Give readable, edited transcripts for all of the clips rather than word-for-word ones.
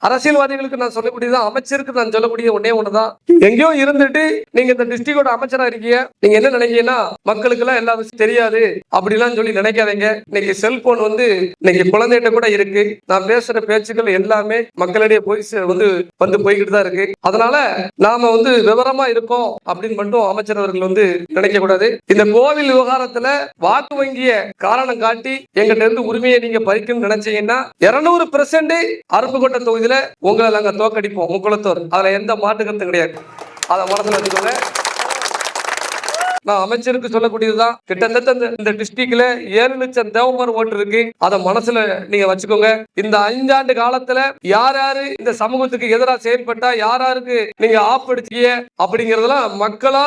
அரசியல்வாதிகளுக்கு நான் சொல்லக்கூடியது, அமைச்சருக்கு நான் சொல்லக்கூடிய ஒன்னே ஒண்ணுதான், எங்கேயோ இருந்துட்டு நீங்க இந்த டிஸ்ட்ரிக்டோட அமைச்சரா இருக்கீங்க, நீங்க என்ன நினைக்கிறீங்கன்னா மக்களுக்கு எல்லாம் எல்லா விஷயம் தெரியாது அப்படிலாம் சொல்லி நினைக்காதீங்க. இன்னைக்கு செல்போன் இன்னைக்கு குழந்தைகிட்ட கூட இருக்கு. நான் பேசுற பேச்சுக்கள் எல்லாமே மக்களிடையே போய் வந்து போய்கிட்டு தான் இருக்கு. அதனால நாம விவரமா இருக்கோம் அப்படின்னு மட்டும் அமைச்சர் அவர்கள் நினைக்க கூடாது. இந்த கோவில் விவகாரத்துல வாக்கு வங்கிய காரணம் காட்டி எங்கிட்ட இருந்து உரிமையை நீங்க பறிக்கணும்னு நினைச்சீங்கன்னா 200% அருப்புக்கோட்டை தொகுதியில உங்களை நாங்க தோக்கடிப்போம். முக்குளத்தூர், அதுல எந்த மாற்று கருத்து கிடையாது. அதை மனசுல வச்சுக்கோங்க. நான் அமைச்சருக்கு சொல்லக்கூடியதுதான், கிட்டத்தட்ட இந்த டிஸ்ட்ரிக்ட்ல 7 லட்சம் தேவமர் ஓட்டு இருக்கு. அதை மனசுல நீங்க வச்சுக்கோங்க. இந்த 5 ஆண்டு காலத்துல யார் யாரு இந்த சமூகத்துக்கு எதிராக செயல்பட்டா, யார் யாருக்கு நீங்க ஆப்படிச்சீங்க அப்படிங்கறதெல்லாம் மக்களா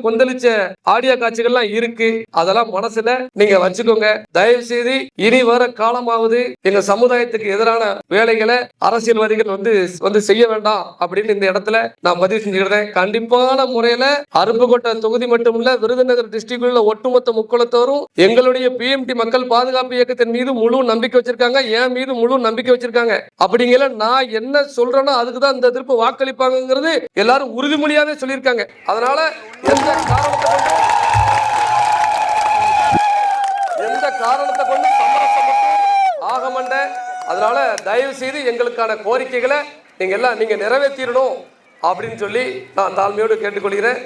கொந்தளிச்ச ஆடியோ காட்சிகள்லாம் இருக்கு. அதெல்லாம் மனசுல நீங்க வச்சுக்கோங்க. தயவு செய்து இனி வர காலமாவது எங்க சமுதாயத்துக்கு எதிரான வேலைகளை அரசியல்வாதிகள் செய்ய வேண்டாம் அப்படின்னு இந்த இடத்துல நான் பதிவு செஞ்சுக்கிறேன். கண்டிப்பான முறையில அருப்புக்கோட்டை தொகுதி மட்டும் இல்ல, விருதுநகர் டிஸ்ட்ரிக்ட்ல ஒட்டுமொத்த முக்குளத்தோரும் எங்களுடைய பிஎம்டி மக்கள் பாதுகாப்பு இயக்கத்தின் மீது முழு நம்பிக்கை வச்சிருக்காங்க. என் மீது முழு நம்பிக்கை வச்சிருக்காங்க. அப்படிங்கிற நான் என்ன சொல்றேனோ அதுக்குதான் இந்த திருப்பு வாக்களிப்பாங்கிறது எல்லாரும் உறுதிமொழியாவே சொல்லியிருக்காங்க. அதனால எந்த காரணத்தை கொண்டு சமரசம் ஆக மாட்டேன். அதனால தயவு செய்து எங்களுக்கான கோரிக்கைகளை நீங்க நிறைவேற்றிடணும் அப்படின்னு சொல்லி நான் தாழ்மையோடு கேட்டுக்கொள்கிறேன்.